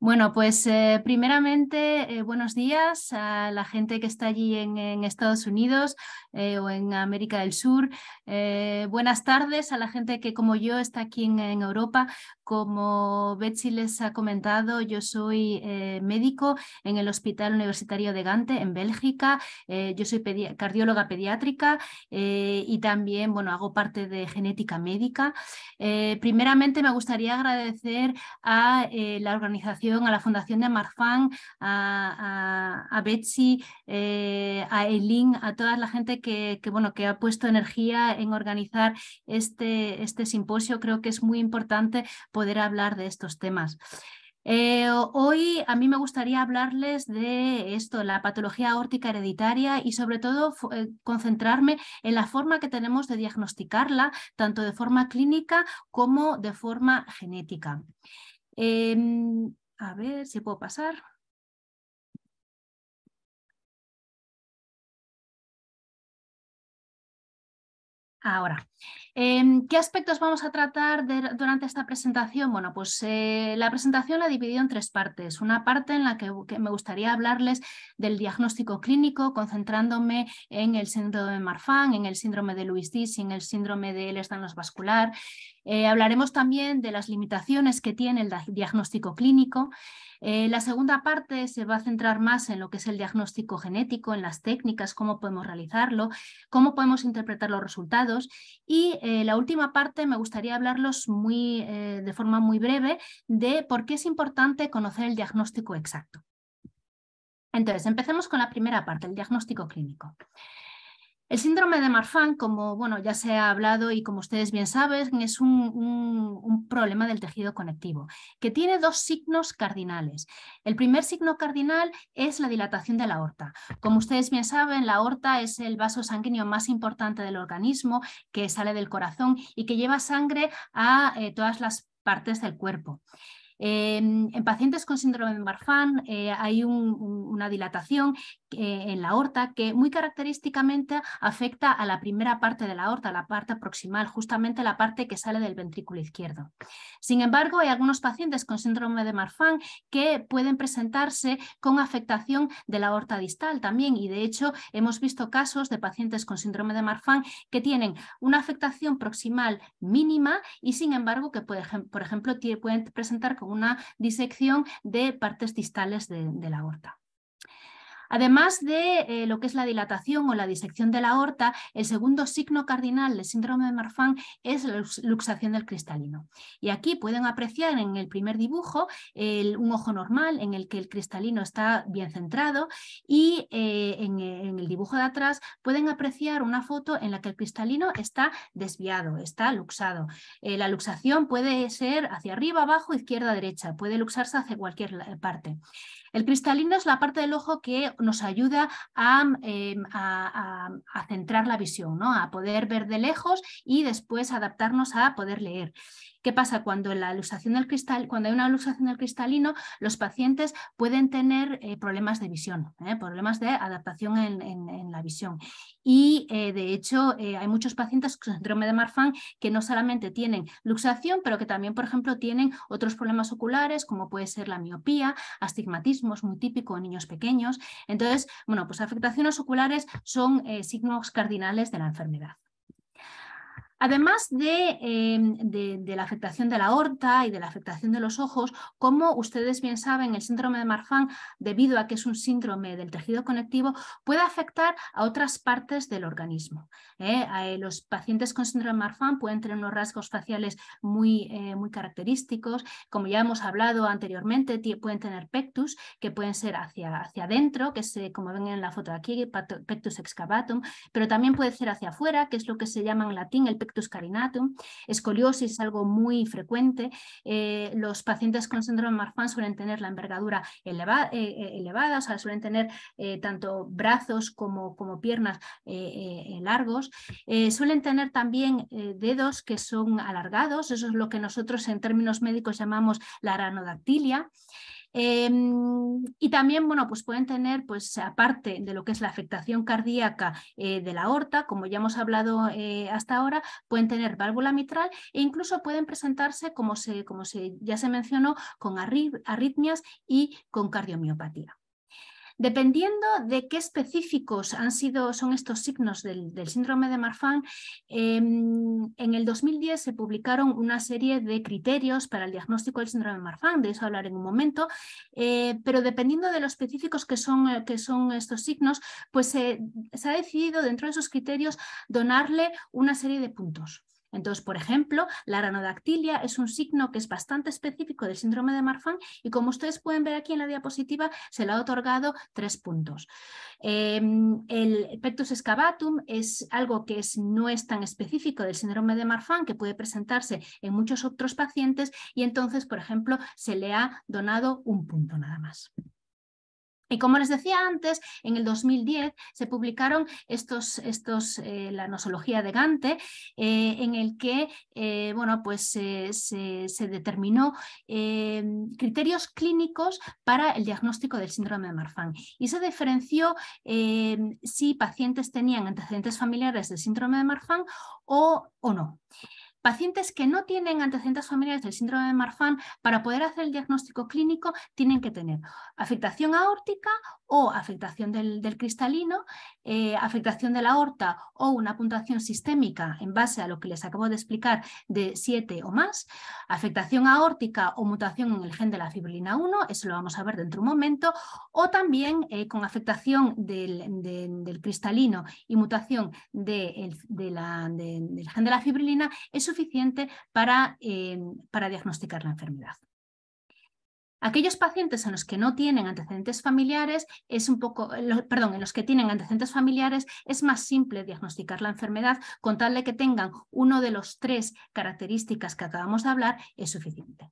Bueno, pues primeramente, buenos días a la gente que está allí en Estados Unidos o en América del Sur. Buenas tardes a la gente que, como yo, está aquí en Europa. Como Betsy les ha comentado, yo soy médico en el Hospital Universitario de Gante, en Bélgica. Yo soy cardióloga pediátrica y también, bueno, hago parte de genética médica. Primeramente, me gustaría agradecer a la organización, a la Fundación de Marfan, a Betsy, a Eileen, a toda la gente bueno, que ha puesto energía en organizar este simposio. Creo que es muy importante poder hablar de estos temas. Hoy a mí me gustaría hablarles de esto, la patología aórtica hereditaria y sobre todo concentrarme en la forma que tenemos de diagnosticarla, tanto de forma clínica como de forma genética. A ver si puedo pasar. Ahora, ¿qué aspectos vamos a tratar durante esta presentación? Bueno, pues la presentación la he dividido en tres partes. Una parte en la que me gustaría hablarles del diagnóstico clínico, concentrándome en el síndrome de Marfan, en el síndrome de Lewis-Diaz y en el síndrome de Ehlers-Danlos vascular. Hablaremos también de las limitaciones que tiene el diagnóstico clínico. La segunda parte se va a centrar más en lo que es el diagnóstico genético, en las técnicas, cómo podemos realizarlo, cómo podemos interpretar los resultados. Y la última parte me gustaría hablarlos de forma muy breve de por qué es importante conocer el diagnóstico exacto. Entonces, empecemos con la primera parte, el diagnóstico clínico. El síndrome de Marfan, como bueno, ya se ha hablado y como ustedes bien saben, es un problema del tejido conectivo que tiene dos signos cardinales. El primer signo cardinal es la dilatación de la aorta. Como ustedes bien saben, la aorta es el vaso sanguíneo más importante del organismo que sale del corazón y que lleva sangre a todas las partes del cuerpo. En pacientes con síndrome de Marfan hay una dilatación en la aorta que muy característicamente afecta a la primera parte de la aorta, la parte proximal, justamente la parte que sale del ventrículo izquierdo. Sin embargo, hay algunos pacientes con síndrome de Marfan que pueden presentarse con afectación de la aorta distal también, y de hecho hemos visto casos de pacientes con síndrome de Marfan que tienen una afectación proximal mínima y sin embargo que por ejemplo pueden presentar con una disección de partes distales de la aorta. Además de lo que es la dilatación o la disección de la aorta, el segundo signo cardinal del síndrome de Marfan es la luxación del cristalino. Y aquí pueden apreciar en el primer dibujo un ojo normal en el que el cristalino está bien centrado y en el dibujo de atrás pueden apreciar una foto en la que el cristalino está desviado, está luxado. La luxación puede ser hacia arriba, abajo, izquierda, derecha, puede luxarse hacia cualquier parte. El cristalino es la parte del ojo que nos ayuda a centrar la visión, ¿no? A poder ver de lejos y después adaptarnos a poder leer. ¿Qué pasa? Cuando hay una luxación del cristalino, los pacientes pueden tener problemas de visión, problemas de adaptación en la visión. Y de hecho hay muchos pacientes con síndrome de Marfan que no solamente tienen luxación, pero que también, por ejemplo, tienen otros problemas oculares, como puede ser la miopía, astigmatismo, es muy típico en niños pequeños. Entonces, bueno, pues afectaciones oculares son signos cardinales de la enfermedad. Además de la afectación de la aorta y de la afectación de los ojos, como ustedes bien saben, el síndrome de Marfan, debido a que es un síndrome del tejido conectivo, puede afectar a otras partes del organismo. Los pacientes con síndrome de Marfan pueden tener unos rasgos faciales muy característicos. Como ya hemos hablado anteriormente, pueden tener pectus, que pueden ser hacia adentro, que es como ven en la foto de aquí, pectus excavatum, pero también puede ser hacia afuera, que es lo que se llama en latín el pectus carinatum. Escoliosis es algo muy frecuente. Los pacientes con síndrome de Marfan suelen tener la envergadura elevada, o sea, suelen tener tanto brazos como piernas largos. Suelen tener también dedos que son alargados, eso es lo que nosotros en términos médicos llamamos la aranodactilia. Y también, bueno, pues pueden tener, pues aparte de lo que es la afectación cardíaca de la aorta, como ya hemos hablado hasta ahora, pueden tener válvula mitral e incluso pueden presentarse, como ya se mencionó, con arritmias y con cardiomiopatía. Dependiendo de qué específicos son estos signos del síndrome de Marfan, en el 2010 se publicaron una serie de criterios para el diagnóstico del síndrome de Marfan, de eso hablaré en un momento, pero dependiendo de lo específicos que son estos signos, pues se ha decidido dentro de esos criterios donarle una serie de puntos. Entonces, por ejemplo, la aranodactilia es un signo que es bastante específico del síndrome de Marfan y como ustedes pueden ver aquí en la diapositiva, se le ha otorgado 3 puntos. El pectus excavatum es algo que no es tan específico del síndrome de Marfan, que puede presentarse en muchos otros pacientes y entonces, por ejemplo, se le ha donado 1 punto nada más. Y como les decía antes, en el 2010 se publicaron la nosología de Gante, en el que bueno, pues, se determinó criterios clínicos para el diagnóstico del síndrome de Marfan. Y se diferenció si pacientes tenían antecedentes familiares del síndrome de Marfan o no. Pacientes que no tienen antecedentes familiares del síndrome de Marfan, para poder hacer el diagnóstico clínico tienen que tener afectación aórtica o afectación del cristalino, afectación de la aorta o una puntuación sistémica en base a lo que les acabo de explicar de 7 o más, afectación aórtica o mutación en el gen de la fibrilina 1, eso lo vamos a ver dentro de un momento, o también con afectación del cristalino y mutación del gen de la fibrilina es suficiente para diagnosticar la enfermedad. Aquellos pacientes en los que no tienen antecedentes familiares en los que tienen antecedentes familiares es más simple diagnosticar la enfermedad, con tal de que tengan uno de los 3 características que acabamos de hablar, es suficiente.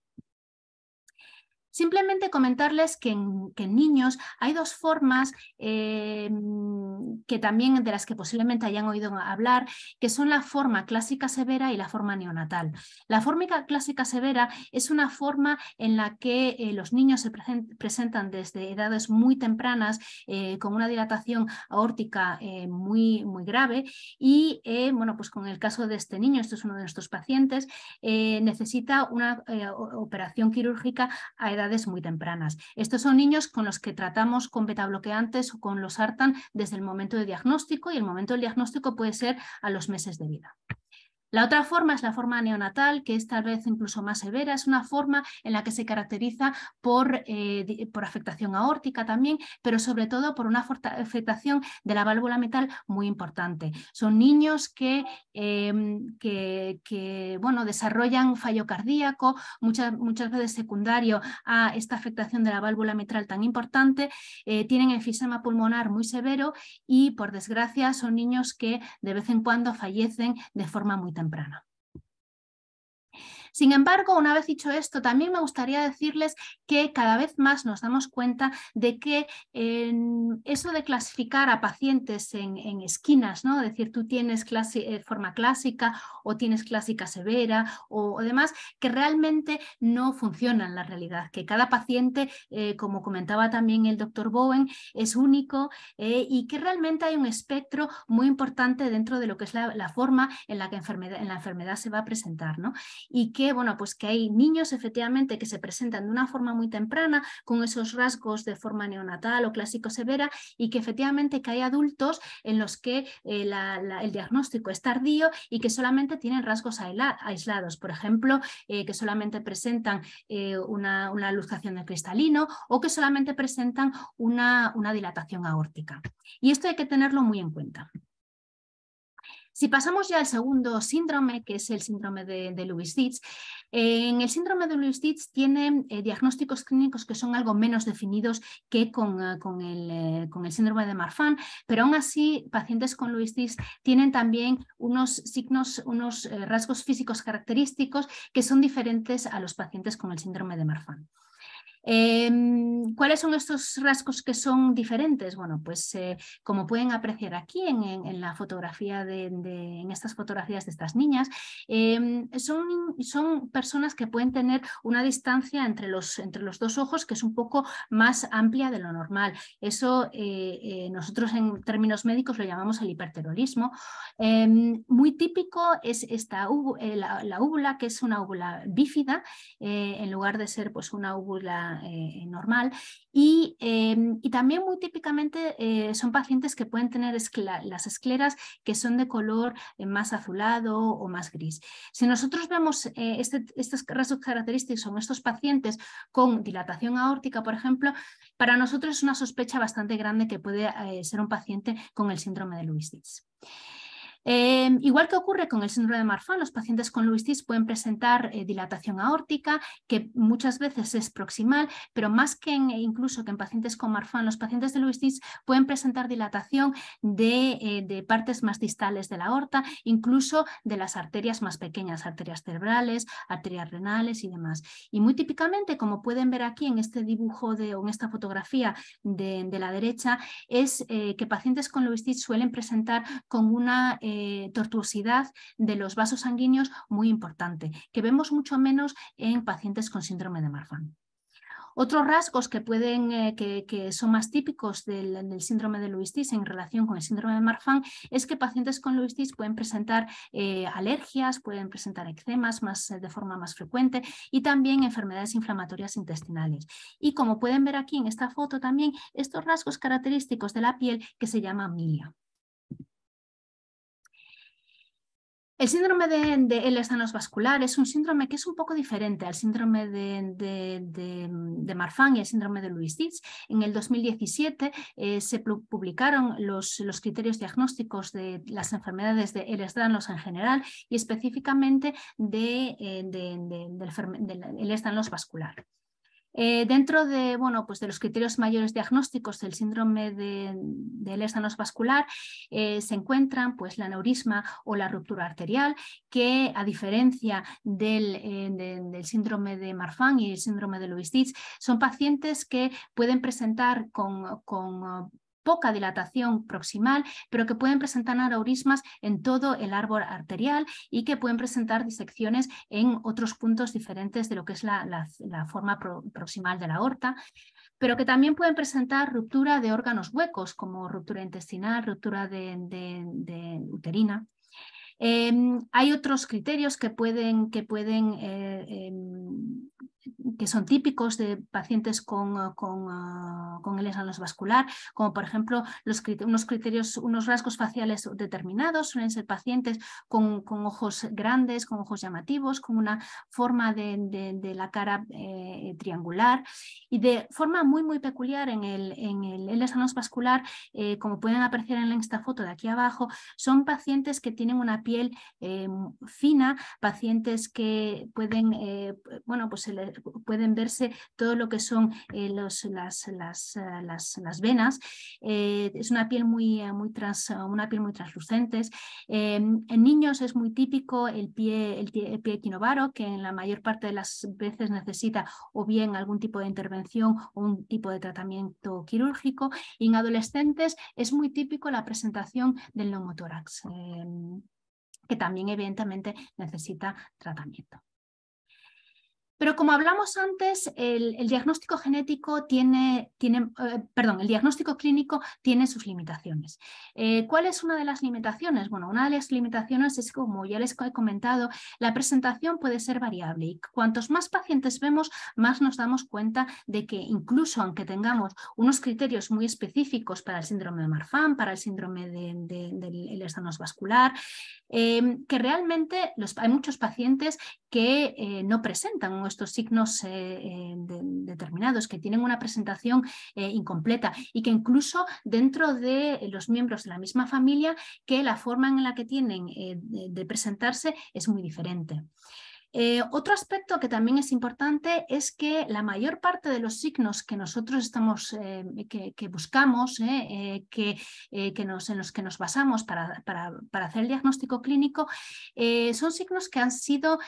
Simplemente comentarles que en niños hay 2 formas que también de las que posiblemente hayan oído hablar, que son la forma clásica severa y la forma neonatal. La forma clásica severa es una forma en la que los niños se presentan desde edades muy tempranas con una dilatación aórtica muy grave y bueno, pues con el caso de este niño, esto es uno de nuestros pacientes, necesita una operación quirúrgica a edades muy tempranas. Estos son niños con los que tratamos con betabloqueantes o con los losartan desde el momento de diagnóstico y el momento del diagnóstico puede ser a los meses de vida. La otra forma es la forma neonatal, que es tal vez incluso más severa, es una forma en la que se caracteriza por afectación aórtica también, pero sobre todo por una afectación de la válvula mitral muy importante. Son niños que bueno, desarrollan fallo cardíaco, muchas veces secundario a esta afectación de la válvula mitral tan importante, tienen enfisema pulmonar muy severo y por desgracia son niños que de vez en cuando fallecen de forma muy temprana. Sin embargo, una vez dicho esto, también me gustaría decirles que cada vez más nos damos cuenta de que eso de clasificar a pacientes en esquinas, ¿no? Es decir, tú tienes forma clásica o tienes clásica severa o demás, que realmente no funciona en la realidad, que cada paciente, como comentaba también el doctor Bowen, es único y que realmente hay un espectro muy importante dentro de lo que es la forma en la que la enfermedad se va a presentar, ¿no? Y que, bueno, pues que hay niños efectivamente que se presentan de una forma muy temprana con esos rasgos de forma neonatal o clásico severa y que efectivamente que hay adultos en los que el diagnóstico es tardío y que solamente tienen rasgos aislados, por ejemplo, que solamente presentan una luxación del cristalino o que solamente presentan una dilatación aórtica. Y esto hay que tenerlo muy en cuenta. Si pasamos ya al segundo síndrome, que es el síndrome de Lewis-Dietz, en el síndrome de Lewis-Dietz tienen diagnósticos clínicos que son algo menos definidos que con el síndrome de Marfan, pero aún así pacientes con Lewis-Dietz tienen también unos signos, unos rasgos físicos característicos que son diferentes a los pacientes con el síndrome de Marfan. ¿Cuáles son estos rasgos que son diferentes? Bueno, pues como pueden apreciar aquí en la fotografía en estas fotografías de estas niñas, son personas que pueden tener una distancia entre los dos ojos que es un poco más amplia de lo normal. Eso nosotros en términos médicos lo llamamos el hiperterolismo. Muy típico es la úvula, que es una úvula bífida, en lugar de ser pues una úvula normal, y también muy típicamente son pacientes que pueden tener las escleras que son de color más azulado o más gris. Si nosotros vemos estos rasgos característicos son estos pacientes con dilatación aórtica, por ejemplo, para nosotros es una sospecha bastante grande que puede ser un paciente con el síndrome de Lewis-Dietz. Igual que ocurre con el síndrome de Marfan, los pacientes con Lewis-Dietz pueden presentar dilatación aórtica, que muchas veces es proximal, pero más que incluso que en pacientes con Marfan, los pacientes de Lewis-Dietz pueden presentar dilatación de partes más distales de la aorta, incluso de las arterias más pequeñas, arterias cerebrales, arterias renales y demás. Y muy típicamente, como pueden ver aquí en este dibujo o en esta fotografía de la derecha, es que pacientes con Lewis-Dietz suelen presentar con una tortuosidad de los vasos sanguíneos muy importante, que vemos mucho menos en pacientes con síndrome de Marfan. Otros rasgos que son más típicos del síndrome de Lewis-Dietz en relación con el síndrome de Marfan es que pacientes con Lewis-Dietz pueden presentar alergias, pueden presentar eczemas de forma más frecuente y también enfermedades inflamatorias intestinales. Y como pueden ver aquí en esta foto también estos rasgos característicos de la piel que se llama milia. El síndrome de Ehlers-Danlos vascular es un síndrome que es un poco diferente al síndrome de Marfan y el síndrome de Lewis-Dietz. En el 2017 se publicaron los criterios diagnósticos de las enfermedades de Ehlers-Danlos en general y específicamente del Ehlers-Danlos vascular. Dentro de los criterios mayores diagnósticos del síndrome de Ehlers-Danlos vascular se encuentran pues, la aneurisma o la ruptura arterial, que a diferencia del síndrome de Marfan y el síndrome de Lewis-Dietz, son pacientes que pueden presentar con poca dilatación proximal, pero que pueden presentar aneurismas en todo el árbol arterial y que pueden presentar disecciones en otros puntos diferentes de lo que es la forma proximal de la aorta, pero que también pueden presentar ruptura de órganos huecos, como ruptura intestinal, ruptura de uterina. Hay otros criterios que son típicos de pacientes con Ehlers-Danlos vascular, como por ejemplo unos rasgos faciales determinados. Suelen ser pacientes con ojos grandes, con ojos llamativos, con una forma de la cara triangular y de forma muy peculiar en el Ehlers-Danlos vascular, como pueden apreciar en esta foto de aquí abajo, son pacientes que tienen una piel fina, pacientes que pueden verse todo lo que son las venas. Es una piel muy translucente. En niños es muy típico el pie equinovaro, que en la mayor parte de las veces necesita o bien algún tipo de intervención o un tipo de tratamiento quirúrgico. Y en adolescentes es muy típico la presentación del neumotórax, que también evidentemente necesita tratamiento. Pero como hablamos antes, el diagnóstico genético el diagnóstico clínico tiene sus limitaciones. ¿Cuál es una de las limitaciones? Bueno, una de las limitaciones es, como ya les he comentado, la presentación puede ser variable y cuantos más pacientes vemos, más nos damos cuenta de que incluso aunque tengamos unos criterios muy específicos para el síndrome de Marfan, para el síndrome del Ehlers-Danlos vascular, que realmente hay muchos pacientes que no presentan estos signos determinados, que tienen una presentación incompleta y que incluso dentro de los miembros de la misma familia, que la forma en la que tienen de presentarse es muy diferente. Otro aspecto que también es importante es que la mayor parte de los signos que nosotros estamos, que buscamos, en los que nos basamos para hacer el diagnóstico clínico, son signos que han sido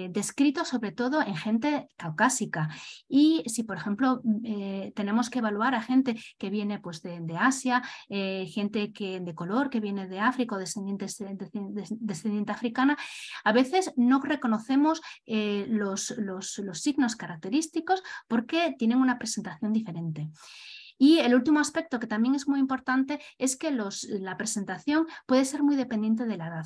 descritos sobre todo en gente caucásica. Y si, por ejemplo, tenemos que evaluar a gente que viene pues, de Asia, gente de color que viene de África o descendiente africana, a veces no reconocemos los signos característicos porque tienen una presentación diferente. Y el último aspecto que también es muy importante es que la presentación puede ser muy dependiente de la edad.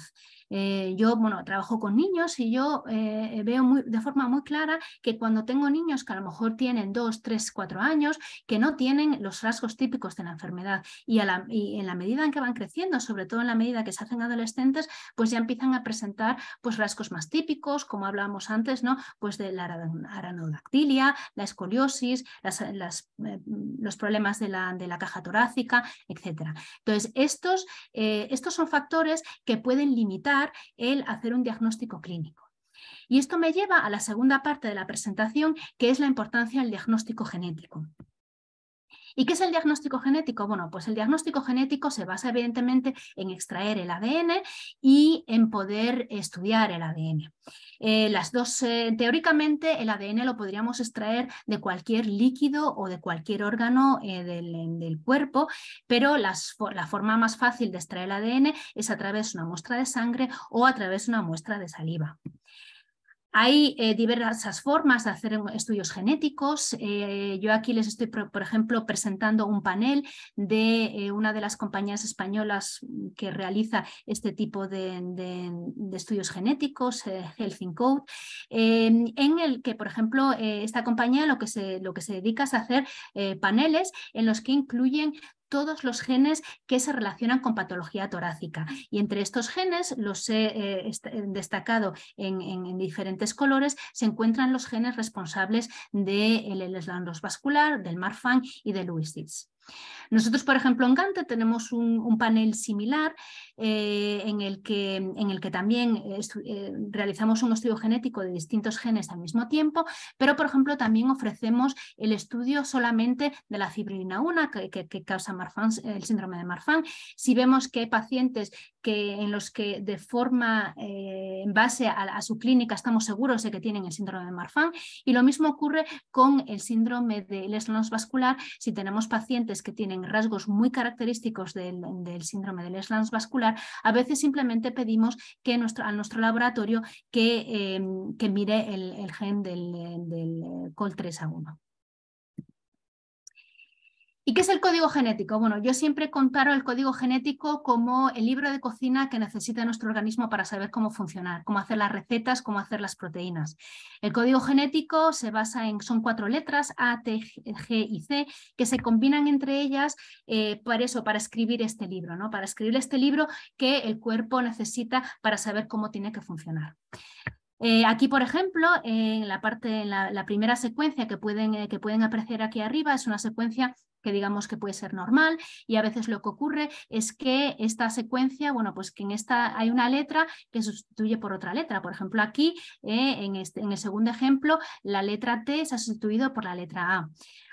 Yo trabajo con niños y yo veo de forma muy clara que cuando tengo niños que a lo mejor tienen 2, 3, 4 años, que no tienen los rasgos típicos de la enfermedad y en la medida en que van creciendo, sobre todo en la medida que se hacen adolescentes, pues ya empiezan a presentar pues, rasgos más típicos, como hablábamos antes, ¿no? Pues de la aranodactilia, la escoliosis, los problemas de la caja torácica, etc. Entonces, estos son factores que pueden limitar el hacer un diagnóstico clínico. Y esto me lleva a la segunda parte de la presentación, que es la importancia del diagnóstico genético. ¿Y qué es el diagnóstico genético? Bueno, pues el diagnóstico genético se basa evidentemente en extraer el ADN y en poder estudiar el ADN. Teóricamente el ADN lo podríamos extraer de cualquier líquido o de cualquier órgano del cuerpo, pero la forma más fácil de extraer el ADN es a través de una muestra de sangre o a través de una muestra de saliva. Hay diversas formas de hacer estudios genéticos. Yo aquí les estoy, por ejemplo, presentando un panel de una de las compañías españolas que realiza este tipo de estudios genéticos, Health in Code, en el que, por ejemplo, esta compañía lo que se dedica es a hacer paneles en los que incluyen todos los genes que se relacionan con patología torácica. Y entre estos genes, los he destacado en diferentes colores, se encuentran los genes responsables del Ehlers-Danlos vascular, del Marfan y del Lewy-Bodies. Nosotros, por ejemplo, en Gante tenemos un panel similar en el que también realizamos un estudio genético de distintos genes al mismo tiempo, pero, por ejemplo, también ofrecemos el estudio solamente de la fibrilina 1 que causa Marfan, el síndrome de Marfan. Si vemos que hay pacientes en los que de forma, en base a su clínica, estamos seguros de que tienen el síndrome de Marfan, y lo mismo ocurre con el síndrome de Ehlers-Danlos vascular. Si tenemos pacientes que tienen rasgos muy característicos del síndrome de Ehlers-Danlos vascular, a veces simplemente pedimos que a nuestro laboratorio que mire el gen del COL3A1. ¿Y qué es el código genético? Bueno, yo siempre comparo el código genético como el libro de cocina que necesita nuestro organismo para saber cómo funcionar, cómo hacer las recetas, cómo hacer las proteínas. El código genético se basa son 4 letras, A, T, G y C, que se combinan entre ellas para escribir este libro, ¿no? Para escribir este libro que el cuerpo necesita para saber cómo tiene que funcionar. Aquí, por ejemplo, en la primera secuencia que pueden apreciar aquí arriba es una secuencia que digamos que puede ser normal, y a veces lo que ocurre es que esta secuencia, bueno, pues que en esta hay una letra que sustituye por otra letra. Por ejemplo, aquí en el segundo ejemplo, la letra T se ha sustituido por la letra A.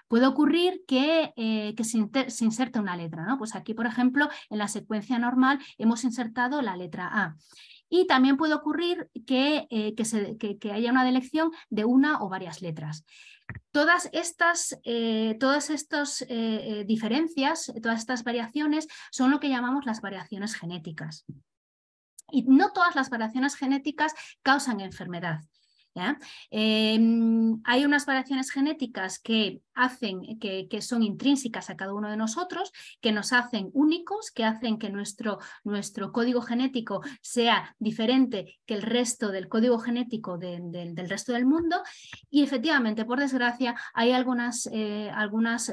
Puede ocurrir que se inserte una letra, ¿no? Pues aquí, por ejemplo, en la secuencia normal hemos insertado la letra A. Y también puede ocurrir que haya una delección de una o varias letras. Todas estas diferencias, todas estas variaciones son lo que llamamos las variaciones genéticas. Y no todas las variaciones genéticas causan enfermedad. Hay unas variaciones genéticas que son intrínsecas a cada uno de nosotros, que nos hacen únicos, que hacen que nuestro código genético sea diferente que el resto del código genético del resto del mundo, y efectivamente, por desgracia, hay algunas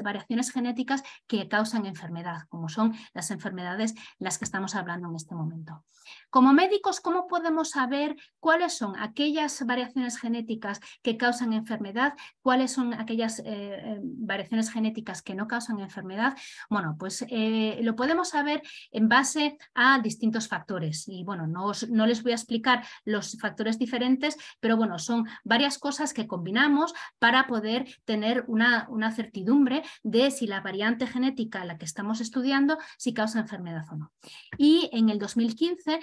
variaciones genéticas que causan enfermedad, como son las enfermedades las que estamos hablando en este momento. Como médicos, ¿cómo podemos saber cuáles son aquellas variaciones genéticas que causan enfermedad, cuáles son aquellas variaciones genéticas que no causan enfermedad, bueno, pues lo podemos saber en base a distintos factores. Y bueno, no les voy a explicar los factores diferentes, pero bueno, son varias cosas que combinamos para poder tener una certidumbre de si la variante genética a la que estamos estudiando si causa enfermedad o no. Y en el 2015,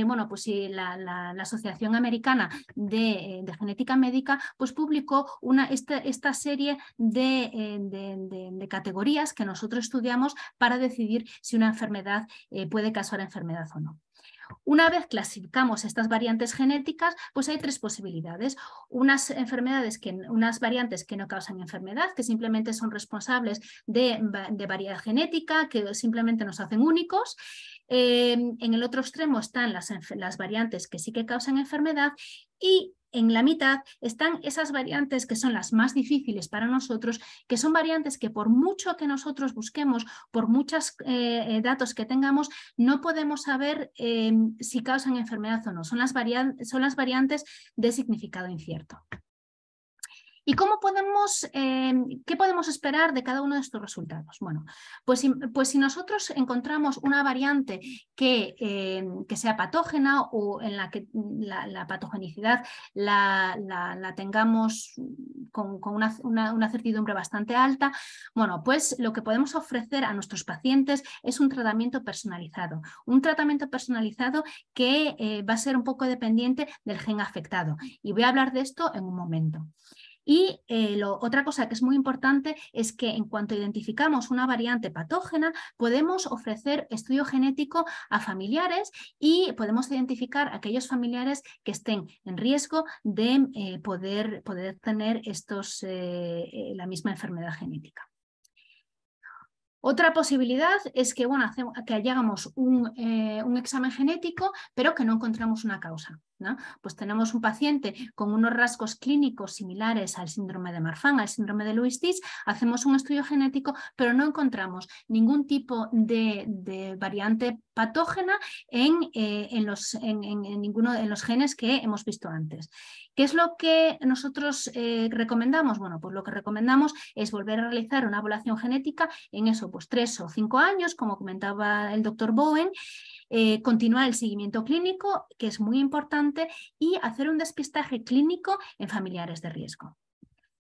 bueno, pues la Asociación Americana de Genética Médica pues publicó esta serie de categorías que nosotros estudiamos para decidir si una enfermedad puede causar enfermedad o no. Una vez clasificamos estas variantes genéticas, pues hay tres posibilidades. Unas variantes que no causan enfermedad, que simplemente son responsables de variedad genética, que simplemente nos hacen únicos. En el otro extremo están las variantes que sí que causan enfermedad y en la mitad están esas variantes que son las más difíciles para nosotros, que son variantes que por mucho que nosotros busquemos, por muchos datos que tengamos, no podemos saber si causan enfermedad o no. Son las variantes de significado incierto. ¿Y qué podemos esperar de cada uno de estos resultados? Bueno, pues si nosotros encontramos una variante que sea patógena o en la que la patogenicidad la tengamos con una certidumbre bastante alta, bueno, pues lo que podemos ofrecer a nuestros pacientes es un tratamiento personalizado. Un tratamiento personalizado que va a ser un poco dependiente del gen afectado. Y voy a hablar de esto en un momento. Y otra cosa que es muy importante es que en cuanto identificamos una variante patógena, podemos ofrecer estudio genético a familiares y podemos identificar aquellos familiares que estén en riesgo de poder tener la misma enfermedad genética. Otra posibilidad es que, bueno, que hagamos un examen genético, pero que no encontramos una causa, ¿no? Pues tenemos un paciente con unos rasgos clínicos similares al síndrome de Marfan, al síndrome de Lewis-Dietz, hacemos un estudio genético, pero no encontramos ningún tipo de variante patógena en ninguno de los genes que hemos visto antes. ¿Qué es lo que nosotros recomendamos? Bueno, pues lo que recomendamos es volver a realizar una evaluación genética en eso, pues 3 o 5 años, como comentaba el doctor Bowen, continuar el seguimiento clínico, que es muy importante, y hacer un despistaje clínico en familiares de riesgo.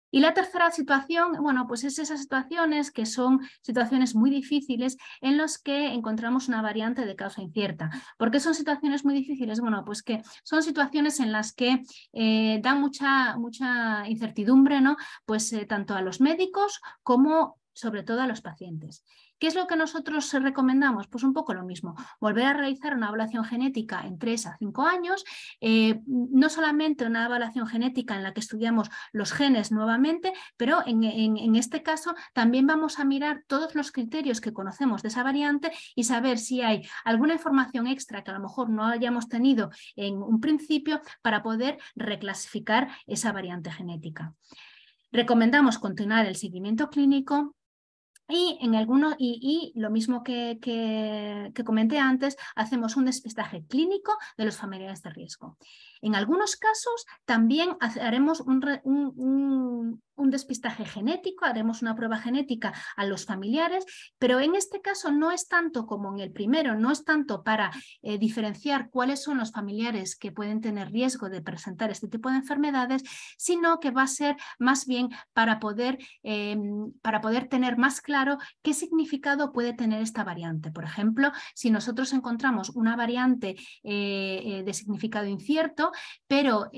Y la tercera situación, bueno, pues es esas situaciones que son situaciones muy difíciles en las que encontramos una variante de causa incierta. ¿Por qué son situaciones muy difíciles? Bueno, pues que son situaciones en las que dan mucha incertidumbre, ¿no? Pues tanto a los médicos como sobre todo a los pacientes. ¿Qué es lo que nosotros recomendamos? Pues un poco lo mismo, volver a realizar una evaluación genética en 3 a 5 años, no solamente una evaluación genética en la que estudiamos los genes nuevamente, pero en este caso también vamos a mirar todos los criterios que conocemos de esa variante y saber si hay alguna información extra que a lo mejor no hayamos tenido en un principio para poder reclasificar esa variante genética. Recomendamos continuar el seguimiento clínico. Y lo mismo que comenté antes, hacemos un despistaje clínico de los familiares de riesgo. En algunos casos también haremos un despistaje genético, haremos una prueba genética a los familiares, pero en este caso no es tanto como en el primero, no es tanto para diferenciar cuáles son los familiares que pueden tener riesgo de presentar este tipo de enfermedades, sino que va a ser más bien para poder tener más claro qué significado puede tener esta variante. Por ejemplo, si nosotros encontramos una variante de significado incierto, pero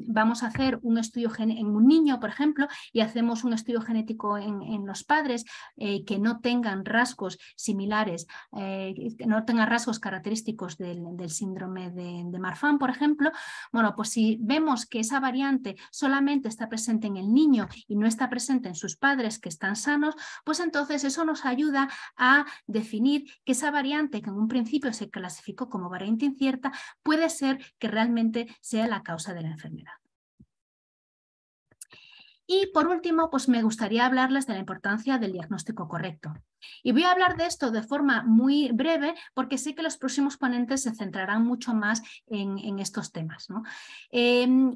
vamos a hacer un estudio en un niño, por ejemplo, y hacemos un estudio genético en los padres que no tengan rasgos similares, que no tengan rasgos característicos del síndrome de Marfan, por ejemplo. Bueno, pues si vemos que esa variante solamente está presente en el niño y no está presente en sus padres que están sanos, pues entonces eso nos ayuda a definir que esa variante que en un principio se clasificó como variante incierta puede ser que realmente sea la causa de la enfermedad. Y por último, pues me gustaría hablarles de la importancia del diagnóstico correcto. Y voy a hablar de esto de forma muy breve porque sé que los próximos ponentes se centrarán mucho más en estos temas, ¿no?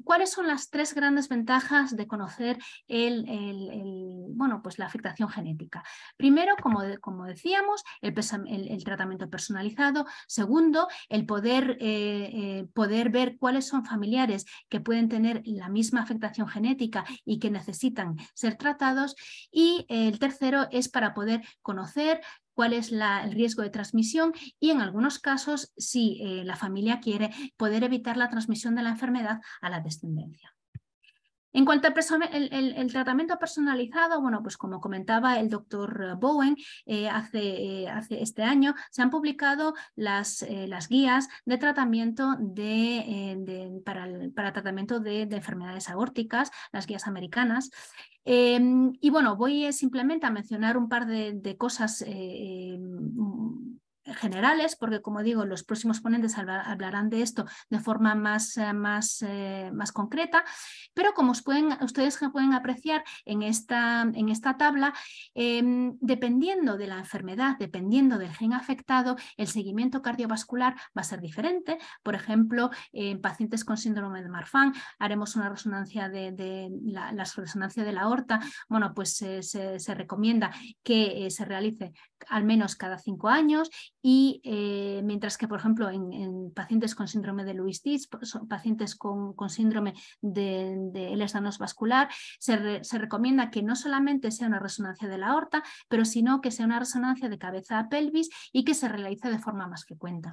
¿Cuáles son las 3 grandes ventajas de conocer bueno, pues la afectación genética? Primero, como decíamos, el tratamiento personalizado. Segundo, el poder ver cuáles son familiares que pueden tener la misma afectación genética y que necesitan ser tratados. Y el tercero es para poder conocer cuál es el riesgo de transmisión y en algunos casos, si la familia quiere, poder evitar la transmisión de la enfermedad a la descendencia. En cuanto al tratamiento personalizado, bueno, pues como comentaba el doctor Bowen, hace este año se han publicado las guías de tratamiento para tratamiento de enfermedades aórticas, las guías americanas. Y bueno, voy simplemente a mencionar un par de cosas generales, porque como digo, los próximos ponentes hablarán de esto de forma más concreta, pero como ustedes pueden apreciar en esta tabla, dependiendo de la enfermedad, dependiendo del gen afectado, el seguimiento cardiovascular va a ser diferente. Por ejemplo, en pacientes con síndrome de Marfan haremos una resonancia la resonancia de la aorta. Bueno, pues se recomienda que se realice al menos cada 5 años y mientras que, por ejemplo, en pacientes con síndrome de Lewis-Dietz, pacientes con síndrome de Ehlers-Danlos vascular, se recomienda que no solamente sea una resonancia de la aorta, pero sino que sea una resonancia de cabeza a pelvis y que se realice de forma más frecuente.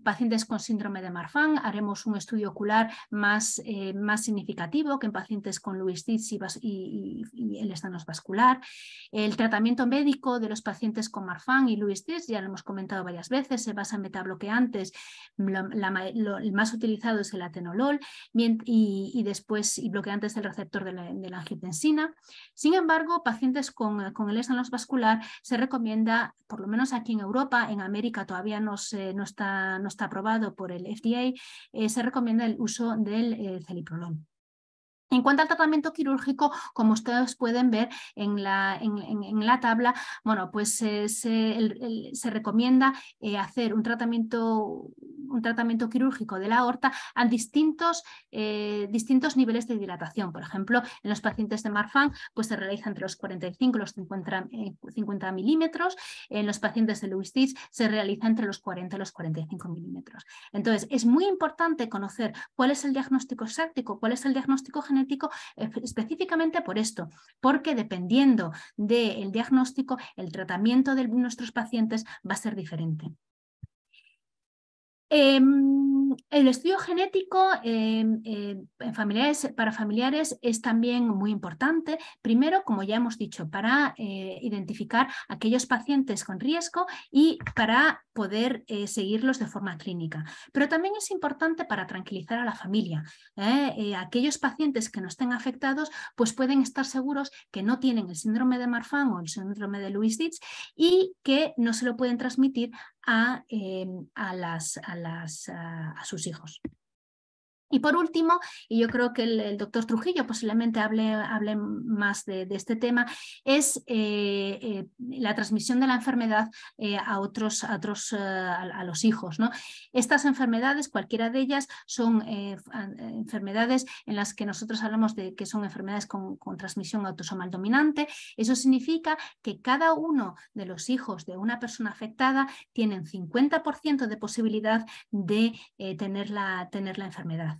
Pacientes con síndrome de Marfan haremos un estudio ocular más significativo que en pacientes con Lewis-Dietz y Ehlers-Danlos vascular. El tratamiento médico de los pacientes con Marfan y Lewis-Dietz, ya lo hemos comentado varias veces, se basa en betabloqueantes. El más utilizado es el atenolol y después bloqueantes del receptor de la angiotensina. Sin embargo, pacientes con Ehlers-Danlos vascular se recomienda, por lo menos aquí en Europa, en América todavía no está aprobado por el FDA, se recomienda el uso del celiprolol. En cuanto al tratamiento quirúrgico, como ustedes pueden ver en la tabla, bueno, pues se recomienda hacer un tratamiento quirúrgico de la aorta a distintos niveles de dilatación. Por ejemplo, en los pacientes de Marfan pues se realiza entre los 45 y los 50 milímetros. En los pacientes de Lewis-Dietz se realiza entre los 40 y los 45 milímetros. Entonces, es muy importante conocer cuál es el diagnóstico exacto, cuál es el diagnóstico genético, específicamente por esto, porque dependiendo del diagnóstico, el tratamiento de nuestros pacientes va a ser diferente. El estudio genético para familiares es también muy importante. Primero, como ya hemos dicho, para identificar aquellos pacientes con riesgo y para poder seguirlos de forma clínica. Pero también es importante para tranquilizar a la familia. Aquellos pacientes que no estén afectados pues pueden estar seguros que no tienen el síndrome de Marfan o el síndrome de Lewis-Dietz y que no se lo pueden transmitir a sus hijos. Y por último, y yo creo que el doctor Trujillo posiblemente hable más de este tema, es la transmisión de la enfermedad a los hijos, ¿no? Estas enfermedades, cualquiera de ellas, son enfermedades en las que nosotros hablamos de que son enfermedades con transmisión autosomal dominante. Eso significa que cada uno de los hijos de una persona afectada tienen 50% de posibilidad de tener la enfermedad.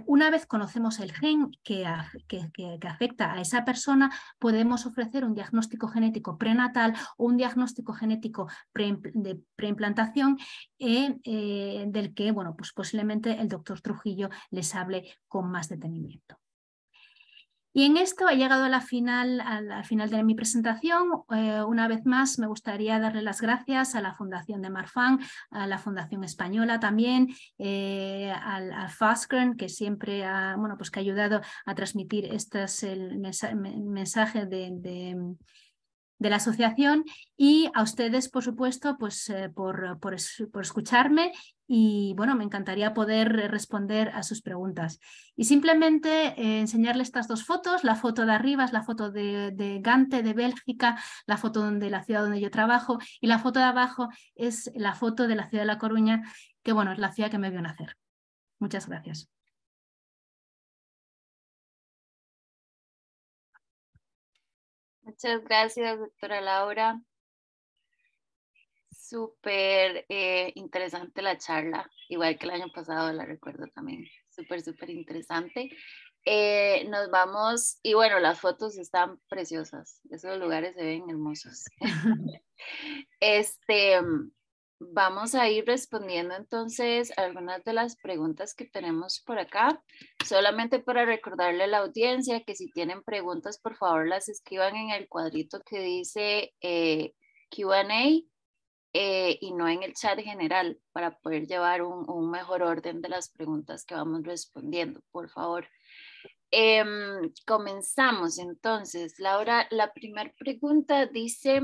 Una vez conocemos el gen que afecta a esa persona, podemos ofrecer un diagnóstico genético prenatal o un diagnóstico genético de preimplantación del que, bueno, pues posiblemente el doctor Trujillo les hable con más detenimiento. Y en esto he llegado al final de mi presentación. Una vez más, me gustaría darle las gracias a la Fundación de Marfan, a la Fundación Española también, al FASCRN, que siempre ha ayudado a transmitir el mensaje de la asociación, y a ustedes, por supuesto, pues, por escucharme, y bueno, me encantaría poder responder a sus preguntas. Y simplemente enseñarles estas dos fotos. La foto de arriba es la foto de Gante, de Bélgica, la foto de la ciudad donde yo trabajo, y la foto de abajo es la foto de la ciudad de La Coruña, que bueno, es la ciudad que me vio nacer. Muchas gracias. Muchas gracias, doctora Laura. Súper interesante la charla, igual que el año pasado, la recuerdo también. Súper interesante. Nos vamos, y bueno, las fotos están preciosas, esos lugares se ven hermosos. Vamos a ir respondiendo entonces algunas de las preguntas que tenemos por acá. Solamente para recordarle a la audiencia que si tienen preguntas, por favor las escriban en el cuadrito que dice Q&A y no en el chat general, para poder llevar un mejor orden de las preguntas que vamos respondiendo, por favor. Comenzamos entonces. Laura, la primera pregunta dice: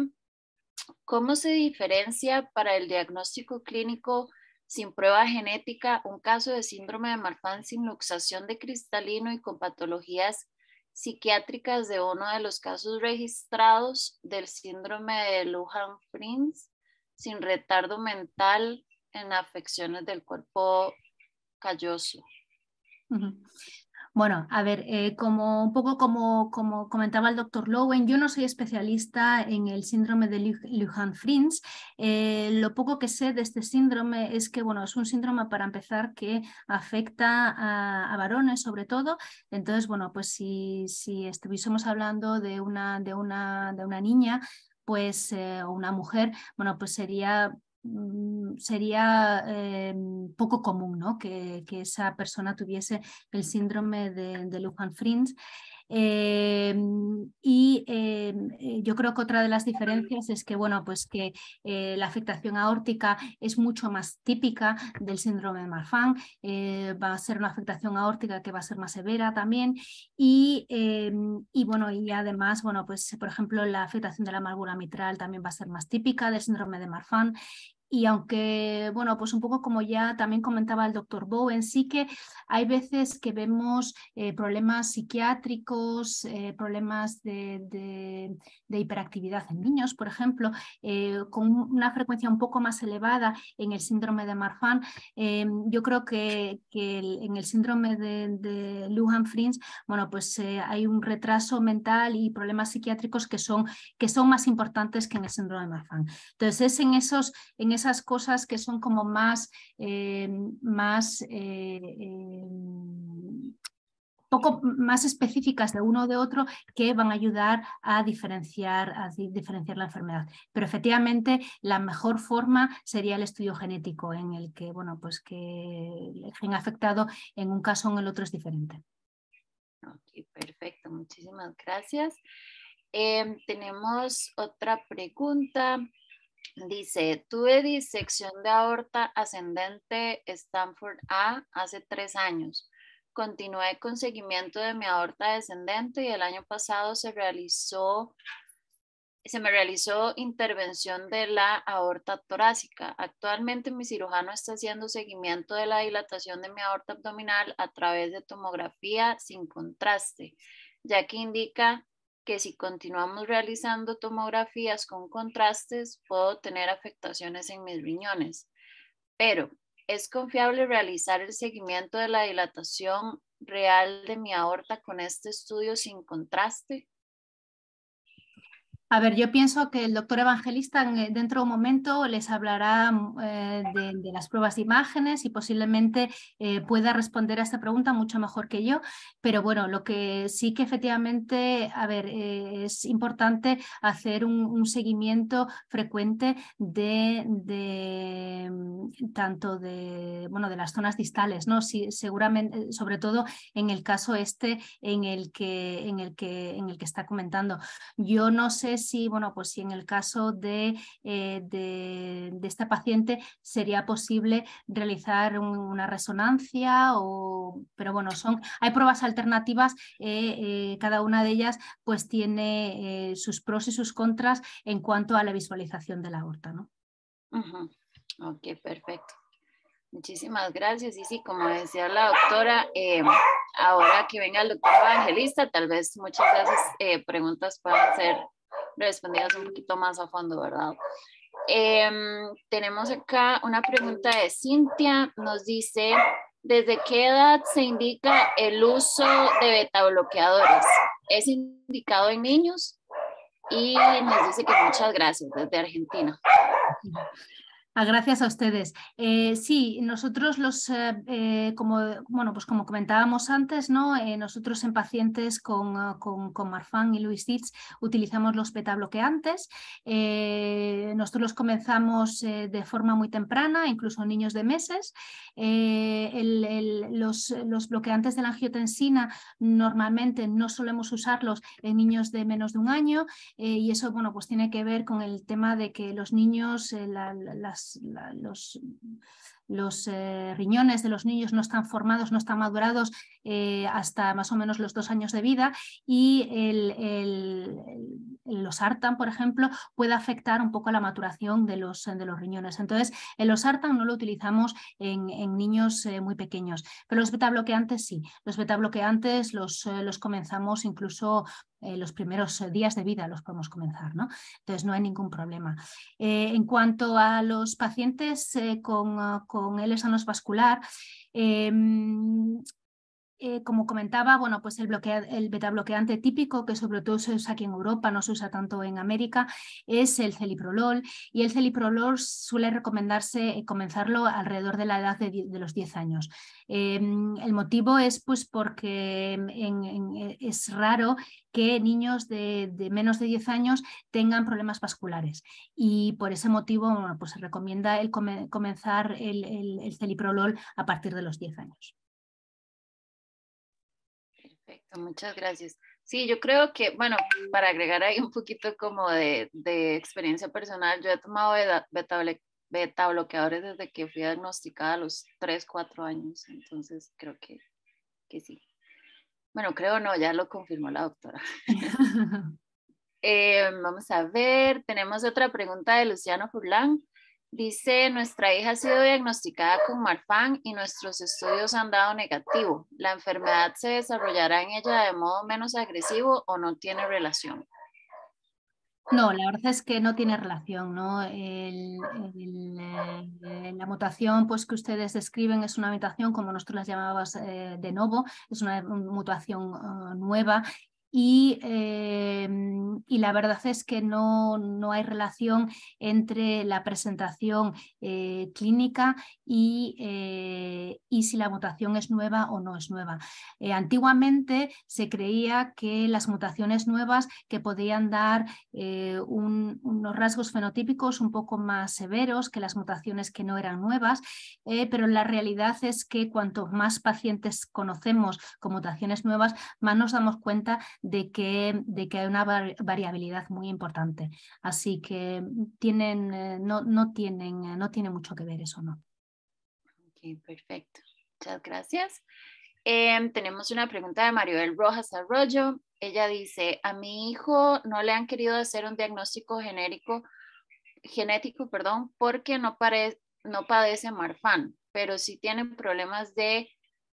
¿cómo se diferencia para el diagnóstico clínico sin prueba genética un caso de síndrome de Marfan sin luxación de cristalino y con patologías psiquiátricas de uno de los casos registrados del síndrome de Lujan-Frins sin retardo mental en afecciones del cuerpo calloso? Bueno, a ver, como un poco como comentaba el doctor Lowen, yo no soy especialista en el síndrome de Lujan-Frins. Lo poco que sé de este síndrome es que, bueno, es un síndrome, para empezar, que afecta a varones sobre todo. Entonces, bueno, pues si estuviésemos hablando de una niña, pues, o una mujer, bueno, pues sería poco común, ¿no? que esa persona tuviese el síndrome de Lujan-Frins. Yo creo que otra de las diferencias es que, bueno, pues que la afectación aórtica es mucho más típica del síndrome de Marfan. Va a ser una afectación aórtica que va a ser más severa también, y bueno, y además, bueno, pues por ejemplo la afectación de la amargura mitral también va a ser más típica del síndrome de Marfan. Y aunque, bueno, pues un poco como ya también comentaba el doctor Bowen, sí que hay veces que vemos problemas psiquiátricos, problemas de hiperactividad en niños, por ejemplo, con una frecuencia un poco más elevada en el síndrome de Marfan. Yo creo que en el síndrome de Lujan-Frins, bueno, pues hay un retraso mental y problemas psiquiátricos que son más importantes que en el síndrome de Marfan. Entonces es en esas cosas que son como poco más específicas de uno o de otro, que van a ayudar a diferenciar la enfermedad. Pero efectivamente la mejor forma sería el estudio genético, en el que, bueno, pues que el gen afectado en un caso o en el otro es diferente. Ok, perfecto, muchísimas gracias. Tenemos otra pregunta. Dice: tuve disección de aorta ascendente Stanford A hace 3 años. Continué con seguimiento de mi aorta descendente y el año pasado se me realizó intervención de la aorta torácica. Actualmente mi cirujano está haciendo seguimiento de la dilatación de mi aorta abdominal a través de tomografía sin contraste, ya que indica que si continuamos realizando tomografías con contrastes puedo tener afectaciones en mis riñones. Pero, ¿es confiable realizar el seguimiento de la dilatación real de mi aorta con este estudio sin contraste? A ver, yo pienso que el doctor Evangelista dentro de un momento les hablará de las pruebas de imágenes y posiblemente pueda responder a esta pregunta mucho mejor que yo, pero bueno, lo que sí que efectivamente, a ver, es importante hacer un seguimiento frecuente tanto de las zonas distales, ¿no? Sí, seguramente, sobre todo en el caso en el que está comentando. Yo no sé si, bueno, pues si en el caso de esta paciente sería posible realizar una resonancia, pero bueno, hay pruebas alternativas, cada una de ellas pues tiene sus pros y sus contras en cuanto a la visualización de la aorta, ¿no? Ok, perfecto. Muchísimas gracias. Y sí, como decía la doctora, ahora que venga el doctor evangelista, tal vez muchas de esas preguntas puedan ser respondidas un poquito más a fondo, ¿verdad? Tenemos acá una pregunta de Cintia. Nos dice, ¿desde qué edad se indica el uso de betabloqueadores? ¿Es indicado en niños? Y nos dice que muchas gracias desde Argentina. Gracias a ustedes. Sí, nosotros como comentábamos antes, ¿no? Nosotros en pacientes con Marfan y Louis Dietz utilizamos los betabloqueantes. Nosotros los comenzamos de forma muy temprana, incluso en niños de meses. Los bloqueantes de la angiotensina normalmente no solemos usarlos en niños de menos de un año, y eso, bueno, pues tiene que ver con el tema de que los niños, los riñones de los niños no están formados, no están madurados hasta más o menos los 2 años de vida, y el losartan, por ejemplo, puede afectar un poco la maturación de los riñones. Entonces, el losartan no lo utilizamos en niños muy pequeños, pero los betabloqueantes sí. Los betabloqueantes los comenzamos incluso los primeros días de vida los podemos comenzar, ¿no? Entonces no hay ningún problema. En cuanto a los pacientes con LS anos vascular, como comentaba, bueno, pues el betabloqueante típico, que sobre todo se usa aquí en Europa, no se usa tanto en América, es el celiprolol, y el celiprolol suele recomendarse comenzarlo alrededor de la edad de los 10 años. El motivo es pues porque es raro que niños de menos de 10 años tengan problemas vasculares, y por ese motivo, bueno, pues se recomienda comenzar el celiprolol a partir de los 10 años. Perfecto, muchas gracias. Sí, yo creo que, bueno, para agregar ahí un poquito como de experiencia personal, yo he tomado betabloqueadores desde que fui diagnosticada a los 3, 4 años, entonces creo que sí. Bueno, creo no, ya lo confirmó la doctora. Vamos a ver, tenemos otra pregunta de Luciano Furlan. Dice, nuestra hija ha sido diagnosticada con Marfan y nuestros estudios han dado negativo. ¿La enfermedad se desarrollará en ella de modo menos agresivo o no tiene relación? No, la verdad es que no tiene relación, ¿no? La mutación pues, que ustedes describen es una mutación, como nosotros las llamábamos de novo, es una mutación nueva. Y la verdad es que no hay relación entre la presentación clínica y si la mutación es nueva o no es nueva. Antiguamente se creía que las mutaciones nuevas que podían dar unos rasgos fenotípicos un poco más severos que las mutaciones que no eran nuevas, pero la realidad es que cuanto más pacientes conocemos con mutaciones nuevas, más nos damos cuenta de que hay una variabilidad muy importante. Así que no tiene mucho que ver eso, ¿no? Ok, perfecto. Muchas gracias. Tenemos una pregunta de Maribel Rojas Arroyo. Ella dice, a mi hijo no le han querido hacer un diagnóstico genético, porque no padece Marfan, pero sí tiene problemas de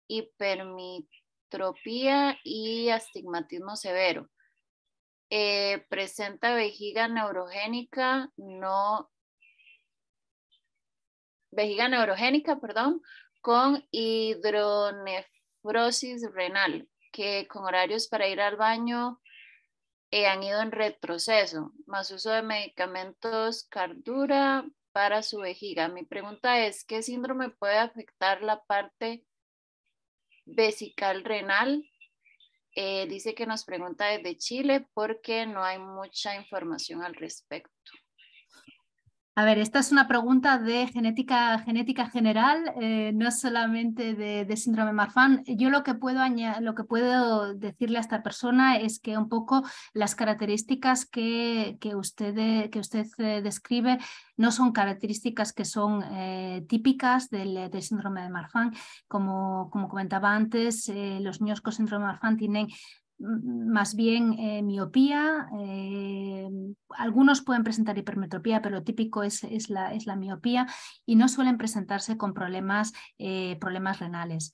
hipermetropía y astigmatismo severo. Presenta vejiga neurogénica, con hidronefrosis renal, que con horarios para ir al baño han ido en retroceso, más uso de medicamentos Cardura para su vejiga. Mi pregunta es, ¿qué síndrome puede afectar la parte vesical renal? Dice que nos pregunta desde Chile porque no hay mucha información al respecto. A ver, esta es una pregunta de genética general, no solamente de síndrome Marfan. Yo lo que puedo decirle a esta persona es que un poco las características que usted describe no son características que son típicas del síndrome de Marfan. Como comentaba antes, los niños con síndrome de Marfan tienen más bien miopía. Algunos pueden presentar hipermetropía, pero lo típico es la miopía, y no suelen presentarse con problemas renales.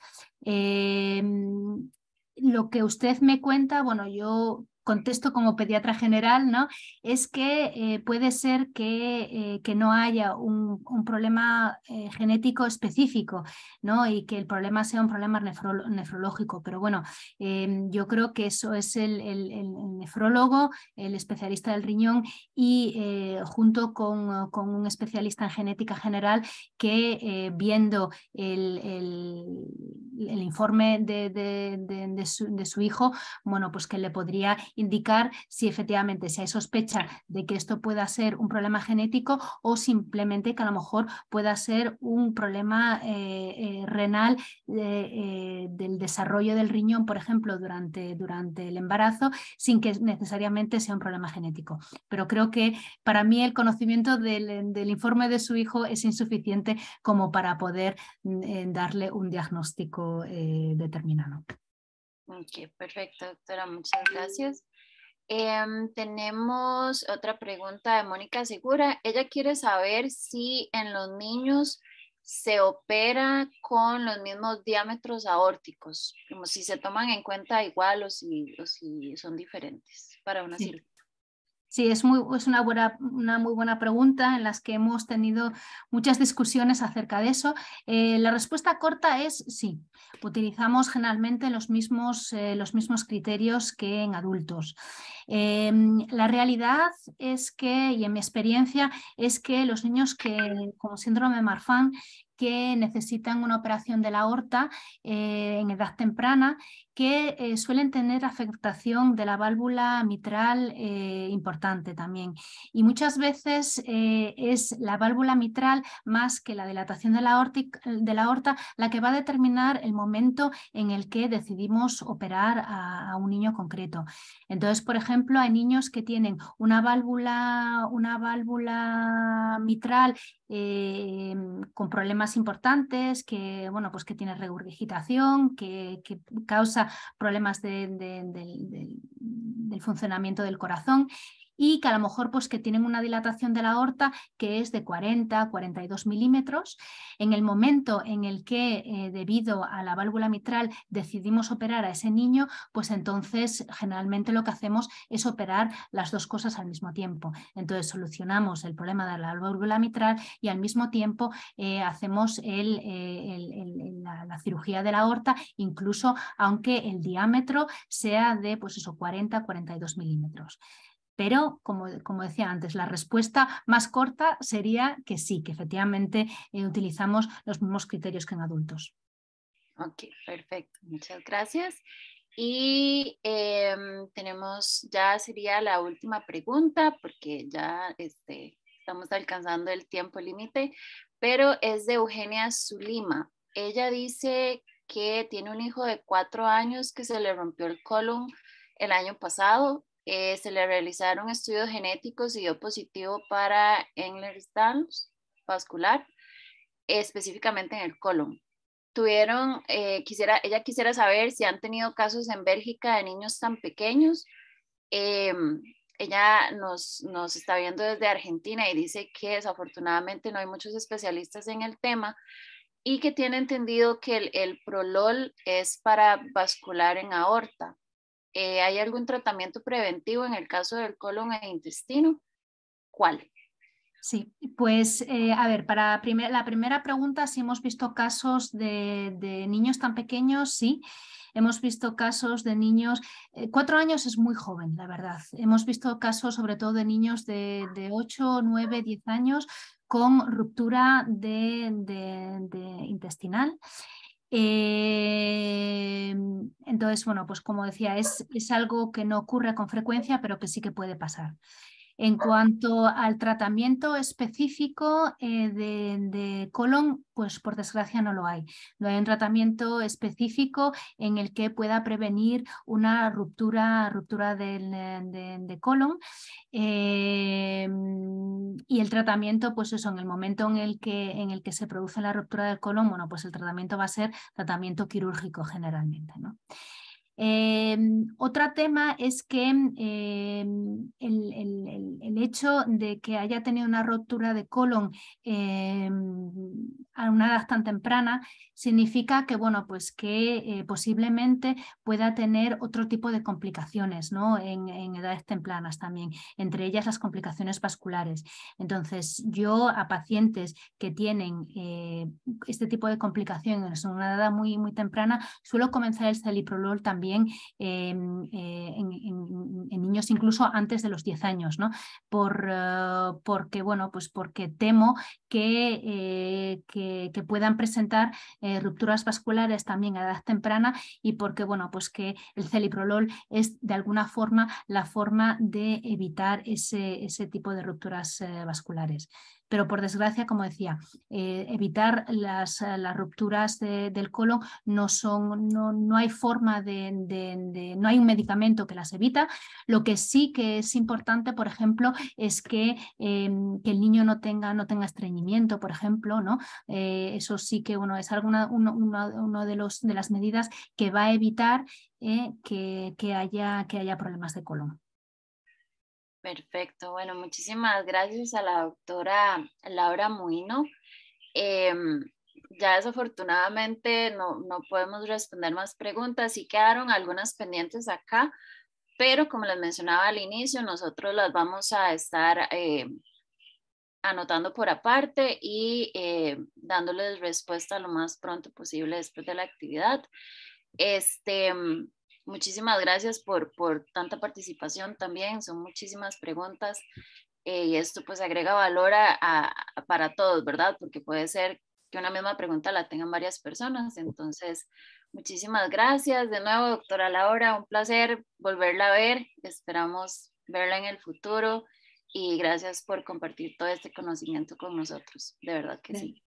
Lo que usted me cuenta, bueno, yo contesto como pediatra general, ¿no? Es que puede ser que no haya un problema genético específico, ¿no? Y que el problema sea un problema nefrológico. Pero bueno, yo creo que eso es el nefrólogo, el especialista del riñón, y junto con un especialista en genética general que viendo el informe de su hijo, bueno, pues que le podría indicar si efectivamente si hay sospecha de que esto pueda ser un problema genético o simplemente que a lo mejor pueda ser un problema renal del desarrollo del riñón, por ejemplo, durante el embarazo, sin que necesariamente sea un problema genético. Pero creo que para mí el conocimiento del informe de su hijo es insuficiente como para poder darle un diagnóstico determinado. Ok, perfecto, doctora, muchas gracias. Tenemos otra pregunta de Mónica Segura. Ella quiere saber si en los niños se opera con los mismos diámetros aórticos, como si se toman en cuenta igual o si son diferentes para una cirugía. Sí, es una muy buena pregunta en las que hemos tenido muchas discusiones acerca de eso. La respuesta corta es sí. Utilizamos generalmente los mismos criterios que en adultos. La realidad es que, y en mi experiencia, es que los niños con síndrome de Marfan que necesitan una operación de la aorta en edad temprana, que suelen tener afectación de la válvula mitral importante también. Y muchas veces es la válvula mitral más que la dilatación de la aorta la que va a determinar el momento en el que decidimos operar a un niño concreto. Entonces, por ejemplo, hay niños que tienen una válvula mitral con problemas importantes, que, bueno, pues que tiene regurgitación, que causa problemas del funcionamiento del corazón, y que a lo mejor pues que tienen una dilatación de la aorta que es de 40-42 milímetros. En el momento en el que debido a la válvula mitral decidimos operar a ese niño, pues entonces generalmente lo que hacemos es operar las dos cosas al mismo tiempo. Entonces solucionamos el problema de la válvula mitral y al mismo tiempo hacemos la cirugía de la aorta, incluso aunque el diámetro sea de pues eso, 40-42 milímetros. Pero, como decía antes, la respuesta más corta sería que sí, que efectivamente utilizamos los mismos criterios que en adultos. Ok, perfecto. Muchas gracias. Y tenemos, ya sería la última pregunta, porque ya estamos alcanzando el tiempo límite, pero es de Eugenia Zulima. Ella dice que tiene un hijo de 4 años que se le rompió el colon el año pasado. Se le realizaron estudios genéticos y dio positivo para Ehlers-Danlos vascular, específicamente en el colon. Ella quisiera saber si han tenido casos en Bélgica de niños tan pequeños. Ella nos está viendo desde Argentina y dice que desafortunadamente no hay muchos especialistas en el tema y que tiene entendido que el Prolol es para vascular en aorta. ¿Hay algún tratamiento preventivo en el caso del colon e intestino? ¿Cuál? Sí, pues a ver, para la primera pregunta, si hemos visto casos de niños tan pequeños, sí. Hemos visto casos de niños, 4 años es muy joven, la verdad. Hemos visto casos sobre todo de niños de 8, 9, 10 años con ruptura intestinal. Entonces, bueno, pues como decía, es algo que no ocurre con frecuencia, pero que sí que puede pasar. En cuanto al tratamiento específico de colon, pues por desgracia no lo hay. No hay un tratamiento específico en el que pueda prevenir una ruptura de colon. Y el tratamiento, pues eso, en el momento en el que se produce la ruptura del colon, bueno, pues el tratamiento va a ser tratamiento quirúrgico generalmente, ¿no? Otro tema es que el hecho de que haya tenido una ruptura de colon a una edad tan temprana significa que, bueno, pues que posiblemente pueda tener otro tipo de complicaciones, ¿no? En edades tempranas también, entre ellas las complicaciones vasculares. Entonces, yo a pacientes que tienen este tipo de complicaciones en una edad muy, muy temprana, suelo comenzar el celiprolol también en niños incluso antes de los 10 años, ¿no? Porque, bueno, pues porque temo que puedan presentar rupturas vasculares también a edad temprana y porque, bueno, pues que el celiprolol es de alguna forma la forma de evitar ese tipo de rupturas vasculares. Pero por desgracia, como decía, evitar las rupturas del colon no hay forma no hay un medicamento que las evita. Lo que sí que es importante, por ejemplo, es que el niño no tenga estreñimiento, por ejemplo, ¿no? Eso sí que bueno, es uno de las medidas que va a evitar que haya problemas de colon. Perfecto, bueno, muchísimas gracias a la doctora Laura Muino. Ya desafortunadamente no podemos responder más preguntas, sí quedaron algunas pendientes acá, pero como les mencionaba al inicio, nosotros las vamos a estar anotando por aparte y dándoles respuesta lo más pronto posible después de la actividad. Muchísimas gracias por tanta participación también, son muchísimas preguntas y esto pues agrega valor para todos, ¿verdad? Porque puede ser que una misma pregunta la tengan varias personas, entonces muchísimas gracias de nuevo, doctora Laura, un placer volverla a ver, esperamos verla en el futuro y gracias por compartir todo este conocimiento con nosotros, de verdad que sí.